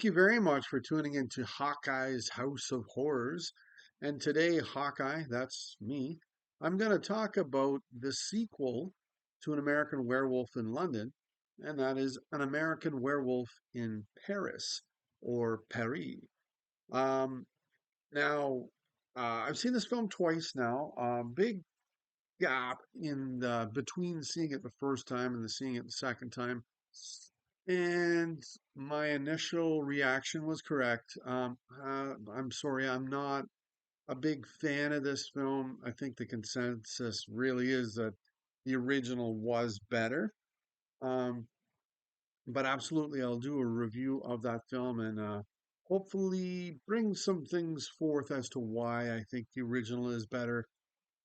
Thank you very much for tuning into Hawkeye's House of Horrors. And today, Hawkeye, that's me, I'm going to talk about the sequel to An American Werewolf in London, and that is An American Werewolf in Paris or Paris. Um, now, I've seen this film twice now. Big gap in the between seeing it the first time and the seeing it the second time. And my initial reaction was correct. I'm sorry, I'm not a big fan of this film. I think the consensus really is that the original was better. Um, but absolutely, I'll do a review of that film and hopefully bring some things forth as to why I think the original is better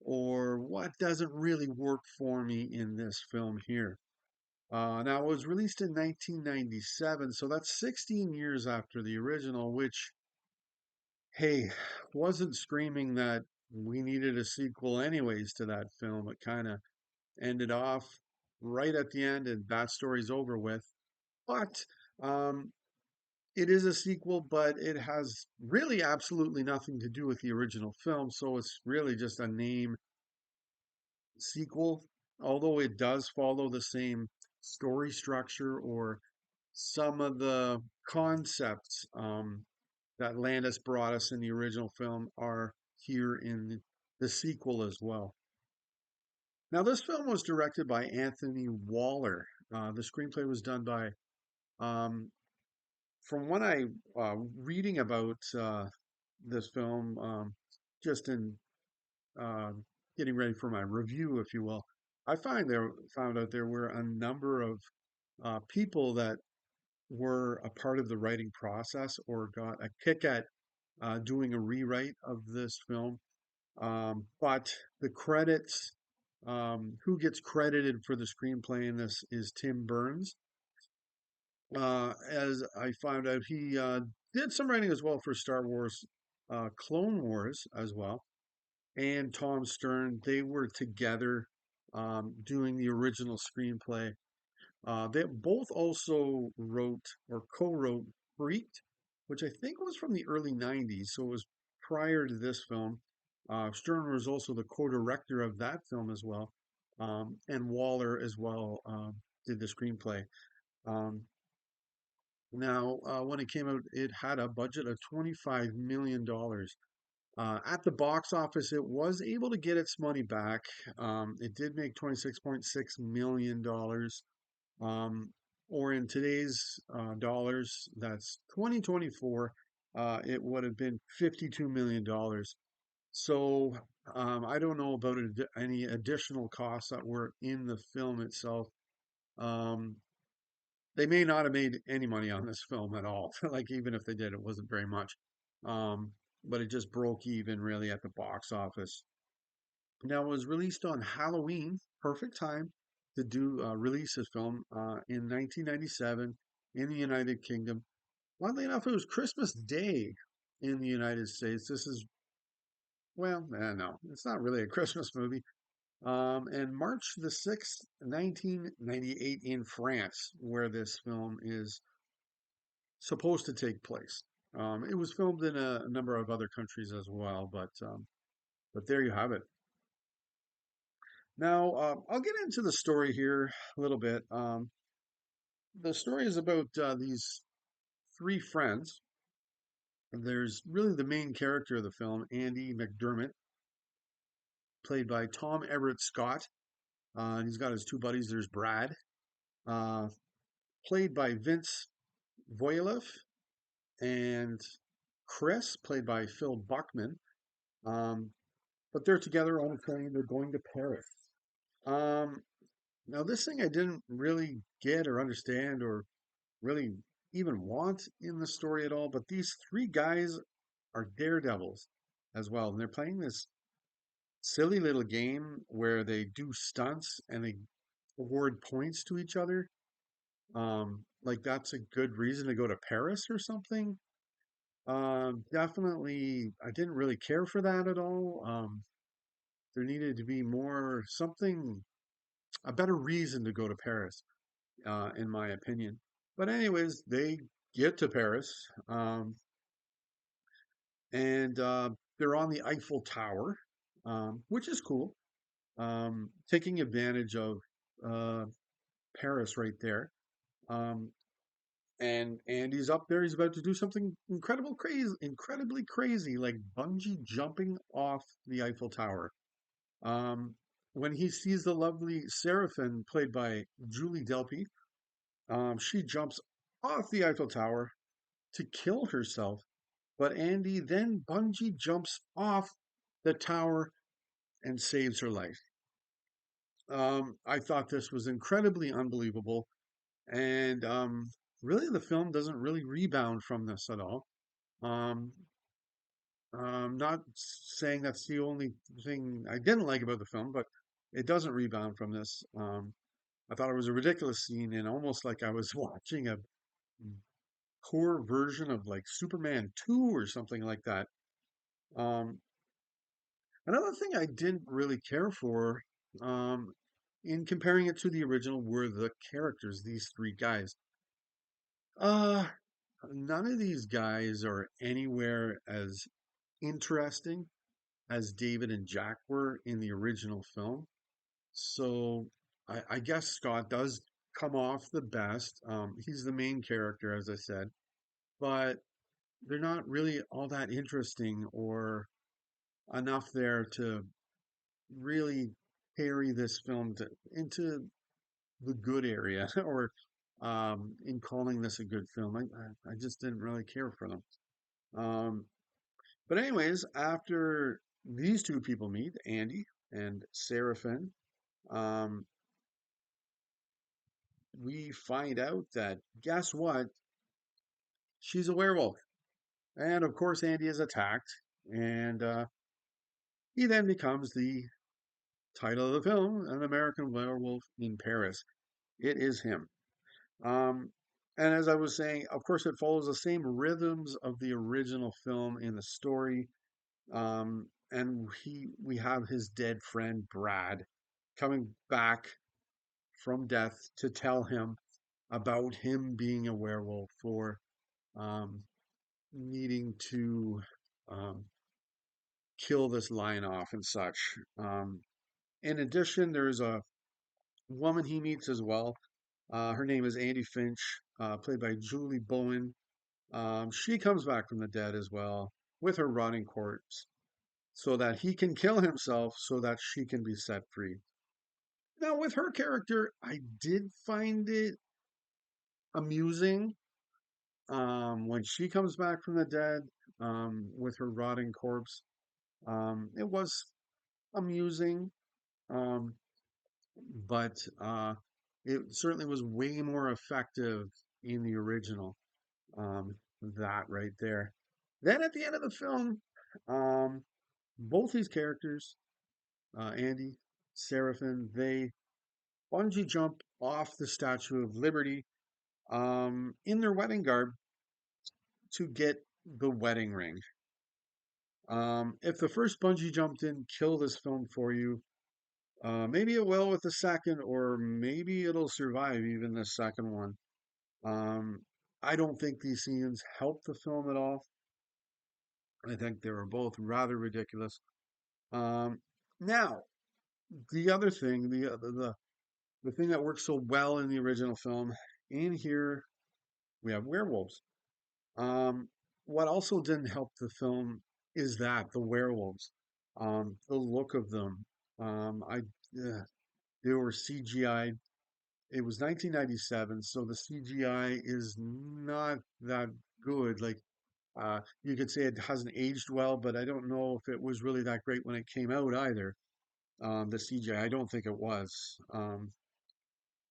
or what doesn't really work for me in this film here. Now, it was released in 1997, so that's 16 years after the original, which, hey, wasn't screaming that we needed a sequel anyways to that film. It kind of ended off right at the end, and that story's over with. But um, it is a sequel, but it has really absolutely nothing to do with the original film, so it's really just a name sequel, although it does follow the same story structure or some of the concepts that Landis brought us in the original film are here in the sequel as well. Now, this film was directed by Anthony Waller. The screenplay was done by, um, from what I reading about this film, just in uh, getting ready for my review, if you will, I found out there were a number of people that were a part of the writing process or got a kick at doing a rewrite of this film. But the credits, who gets credited for the screenplay in this is Tim Burns. As I found out, he did some writing as well for Star Wars, Clone Wars as well, and Tom Stern. They were together doing the original screenplay. They both also wrote or co-wrote Freaked, which I think was from the early 90s, so it was prior to this film. Stern was also the co-director of that film as well, and Waller as well did the screenplay. Um, Now, when it came out, it had a budget of $25 million. At the box office, it was able to get its money back. It did make $26.6 million. Um, or in today's dollars, that's 2024, it would have been $52 million. So I don't know about any additional costs that were in the film itself. Um, they may not have made any money on this film at all. Like even if they did, it wasn't very much. Um, but it just broke even really at the box office. Now, it was released on Halloween, perfect time to do release this film in 1997 in the United Kingdom. Oddly enough, it was Christmas Day in the United States. This is, well, no, it's not really a Christmas movie. And March the 6th, 1998 in France, where this film is supposed to take place. It was filmed in a number of other countries as well, but there you have it. Now, I'll get into the story here a little bit. The story is about these three friends. There's really the main character of the film, Andy McDermott, played by Tom Everett Scott. And he's got his two buddies. There's Brad, uh, played by Vince Voilef, and Chris, played by Phil Buckman. Um, but they're together on a train. They're going to Paris. Um, Now, this thing I didn't really get or understand or really even want in the story at all, but these three guys are daredevils as well. And they're playing this silly little game where they do stunts and they award points to each other. Like that's a good reason to go to Paris or something. Definitely, I didn't really care for that at all. There needed to be more something, a better reason to go to Paris, in my opinion. But anyways, they get to Paris, and they're on the Eiffel Tower, which is cool. Taking advantage of uh, Paris right there. Um, and Andy's up there. He's about to do something incredibly crazy, like bungee jumping off the Eiffel Tower. Um, when he sees the lovely Seraphine, played by Julie Delpy, she jumps off the Eiffel Tower to kill herself. But Andy then bungee jumps off the tower and saves her life. I thought this was incredibly unbelievable, and really the film doesn't really rebound from this at all. Um, I'm not saying that's the only thing I didn't like about the film, but it doesn't rebound from this. I thought it was a ridiculous scene and almost like I was watching a poor version of like Superman 2 or something like that. Um, Another thing I didn't really care for, um, in comparing it to the original, were the characters, these three guys. Uh, None of these guys are anywhere as interesting as David and Jack were in the original film. So I guess Scott does come off the best. He's the main character, as I said, but they're not really all that interesting or enough there to really carry this film into the good area or in calling this a good film. I just didn't really care for them. Um, but anyways, after these two people meet, Andy and Seraphine, um, we find out that guess what? She's a werewolf. And of course, Andy is attacked, and he then becomes the title of the film, An American Werewolf in Paris. It is him. Um, and as I was saying, of course, it follows the same rhythms of the original film in the story. And we have his dead friend Brad coming back from death to tell him about him being a werewolf for um, needing to um, kill this lion off and such. In addition, there's a woman he meets as well. Her name is Andy Finch, played by Julie Bowen. She comes back from the dead as well with her rotting corpse so that he can kill himself so that she can be set free. Now, with her character, I did find it amusing when she comes back from the dead with her rotting corpse. It was amusing, um, but it certainly was way more effective in the original. That right there. Then at the end of the film, um, both these characters, Andy, Seraphine, they bungee jump off the Statue of Liberty in their wedding garb to get the wedding ring. If the first bungee jump didn't kill this film for you, maybe it will with the second, or maybe it'll survive even the second one. Um, I don't think these scenes help the film at all. I think they were both rather ridiculous. Um, Now, the other thing, the thing that works so well in the original film, in here we have werewolves. Um, what also didn't help the film is that the werewolves, the look of them, I they were CGI. It was 1997, so the CGI is not that good. Like you could say it hasn't aged well, but I don't know if it was really that great when it came out either. The CGI, I don't think it was.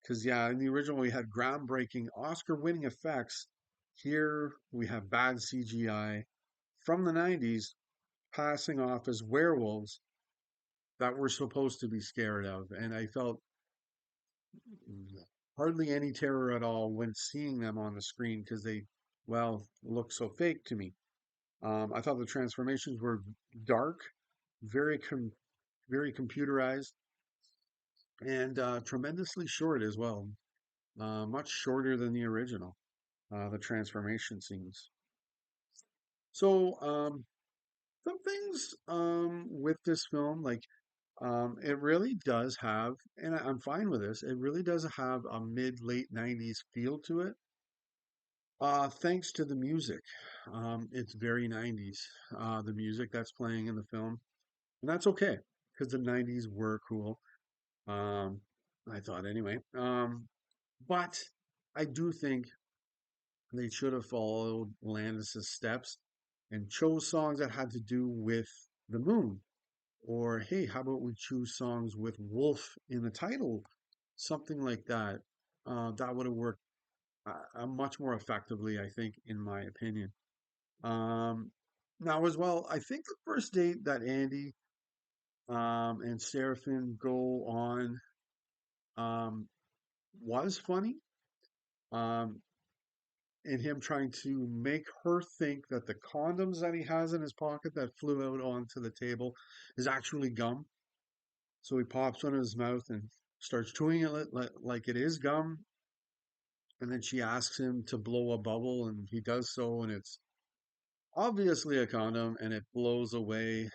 Because, yeah, in the original, we had groundbreaking Oscar winning effects. Here, we have bad CGI from the 90s passing off as werewolves that we're supposed to be scared of. And I felt hardly any terror at all when seeing them on the screen because they, well, look so fake to me. I thought the transformations were dark, very very computerized, and tremendously short as well, much shorter than the original. the transformation scenes. So, some things with this film, like it really does have, and I'm fine with this. It really does have a mid late '90s feel to it. Thanks to the music. It's very '90s. The music that's playing in the film, and that's okay because the '90s were cool. Um, I thought anyway. But I do think they should have followed Landis's steps and chose songs that had to do with the moon. Or, hey, how about we choose songs with wolf in the title? Something like that. That would have worked much more effectively, I think, in my opinion. Um, Now, as well, I think the first date that Andy and Seraphim go on um, was funny. Um, in him trying to make her think that the condoms that he has in his pocket that flew out onto the table is actually gum. So he pops one in his mouth and starts chewing it like it is gum. And then she asks him to blow a bubble, and he does so, and it's obviously a condom, and it blows away,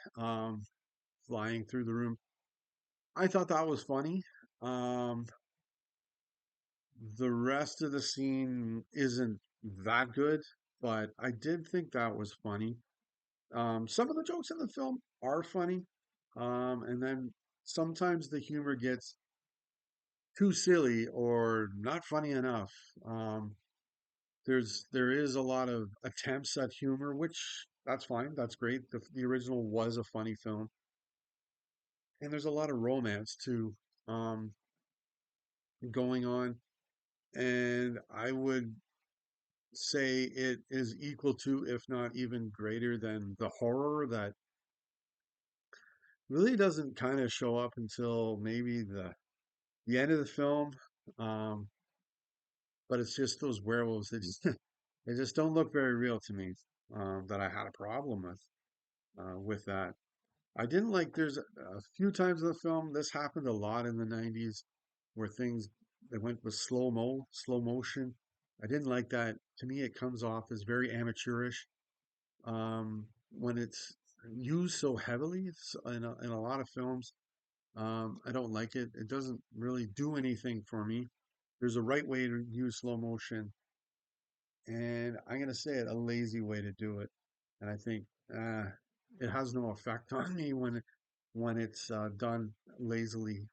flying through the room. I thought that was funny. Um, the rest of the scene isn't that good, but I did think that was funny. Some of the jokes in the film are funny, and then sometimes the humor gets too silly or not funny enough. Um, there is a lot of attempts at humor, which that's fine, that's great. The original was a funny film, and there's a lot of romance too, um, going on, and I would say it is equal to, if not even greater than, the horror that really doesn't kind of show up until maybe the end of the film. Um, but it's just those werewolves. They just they just don't look very real to me. That I had a problem with that. I didn't like. There's a few times in the film. This happened a lot in the '90s, where things they went with slow motion. I didn't like that. To me, it comes off as very amateurish when it's used so heavily in a lot of films. I don't like it. It doesn't really do anything for me. There's a right way to use slow motion, and I'm gonna say it, a lazy way to do it. And I think uh, it has no effect on me when it's done lazily.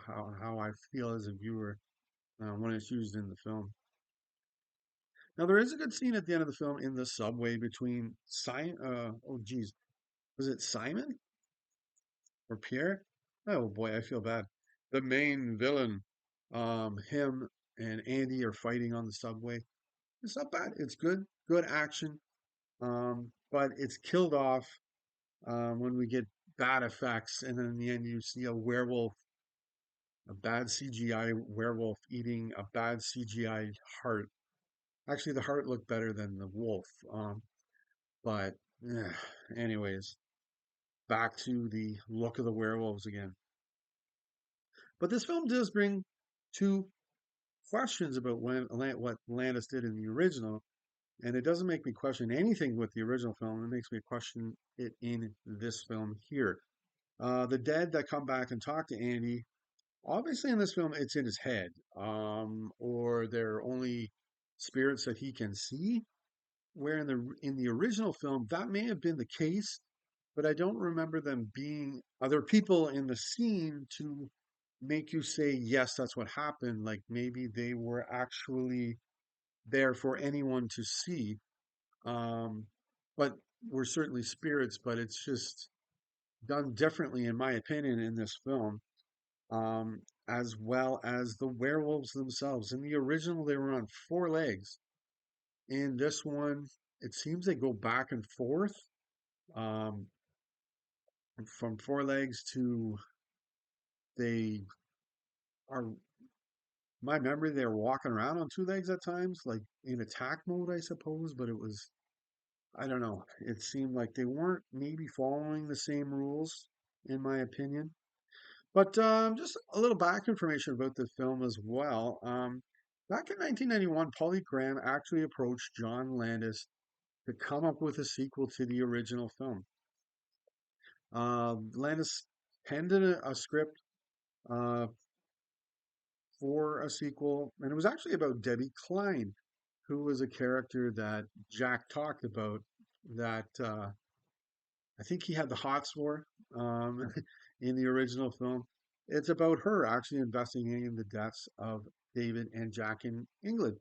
How I feel as a viewer when it's used in the film. Now there is a good scene at the end of the film in the subway between Simon. Oh geez, was it Simon or Pierre? Oh boy, I feel bad. The main villain, him and Andy are fighting on the subway. It's not bad. It's good action. But it's killed off when we get bad effects, and then in the end, you see a werewolf, a bad CGI werewolf eating a bad CGI heart. Actually, the heart looked better than the wolf. But eh, anyways, back to the look of the werewolves again. But this film does bring two questions about what Landis did in the original, and it doesn't make me question anything with the original film. It makes me question it in this film here. The dead that come back and talk to Andy, obviously in this film, it's in his head, or they're only spirits that he can see. Where in the original film, that may have been the case, but I don't remember them being other people in the scene to make you say, yes, that's what happened. Like maybe they were actually there for anyone to see. Um, but we're certainly spirits, but it's just done differently, in my opinion, in this film, as well as the werewolves themselves. In the original, they were on four legs. In this one, it seems they go back and forth, um, from four legs to they are. My memory, they were walking around on two legs at times, like in attack mode, I suppose. But it was, I don't know. It seemed like they weren't maybe following the same rules, in my opinion. But just a little back information about the film as well. Back in 1991, Polly Graham actually approached John Landis to come up with a sequel to the original film. Landis penned a script uh, for a sequel, and it was actually about Debbie Klein, who was a character that Jack talked about that I think he had the hots for um, in the original film. It's about her actually investigating the deaths of David and Jack in England.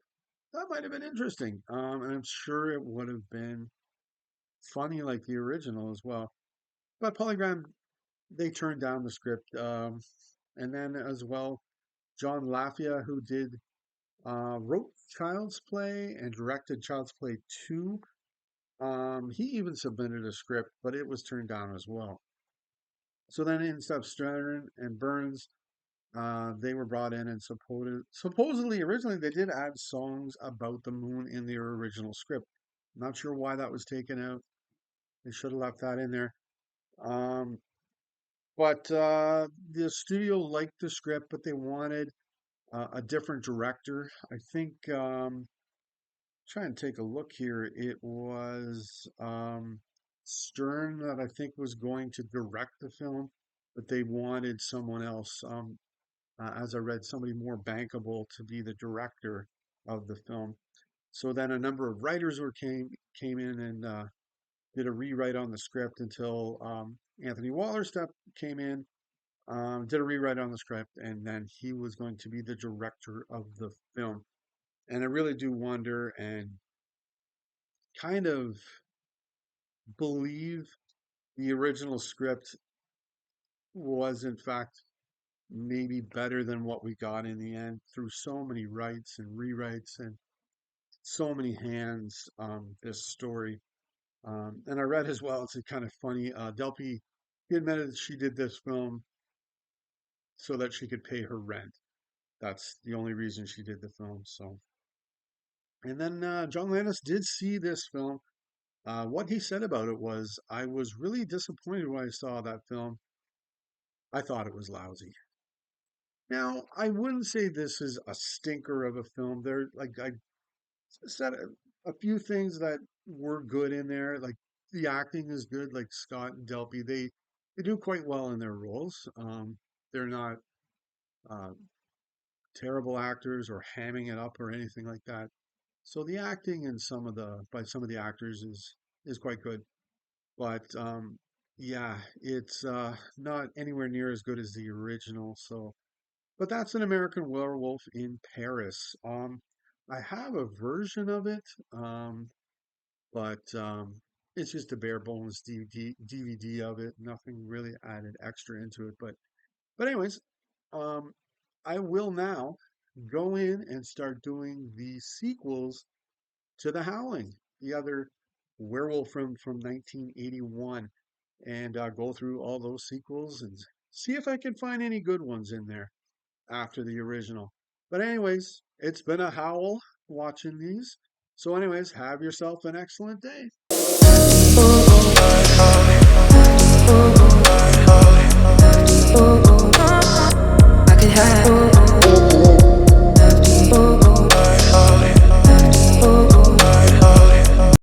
That might have been interesting, and I'm sure it would have been funny like the original as well. But Polygram, they turned down the script, and then as well, John Lafia, who did wrote Child's Play and directed Child's Play 2. He even submitted a script, but it was turned down as well. So then instead of Stern and Burns, they were brought in and supposedly originally they did add songs about the moon in their original script. Not sure why that was taken out. They should have left that in there. Um, but the studio liked the script, but they wanted a different director. I think try and take a look here. It was Stern that I think was going to direct the film, but they wanted someone else. As I read, somebody more bankable to be the director of the film. So then a number of writers came in and did a rewrite on the script until Anthony Wallerstedt came in, did a rewrite on the script, and then he was going to be the director of the film. And I really do wonder and kind of believe the original script was, in fact, maybe better than what we got in the end through so many writes and rewrites and so many hands. This story, and I read as well. It's kind of funny. Delpy, he admitted that she did this film so that she could pay her rent. That's the only reason she did the film. So, and then John Landis did see this film. What he said about it was, "I was really disappointed when I saw that film. I thought it was lousy." Now, I wouldn't say this is a stinker of a film. There, like I said, a few things that were good in there. Like the acting is good. Like Scott and Delpy, they do quite well in their roles. They're not uh, terrible actors or hamming it up or anything like that. So the acting in by some of the actors is quite good. But yeah, it's not anywhere near as good as the original. So, but that's an American Werewolf in Paris. I have a version of it, but it's just a bare bones DVD of it. Nothing really added extra into it. But anyways, um, I will now go in and start doing the sequels to The Howling, the other werewolf from 1981, and go through all those sequels and see if I can find any good ones in there after the original. But anyways, it's been a howl watching these. So anyways, have yourself an excellent day.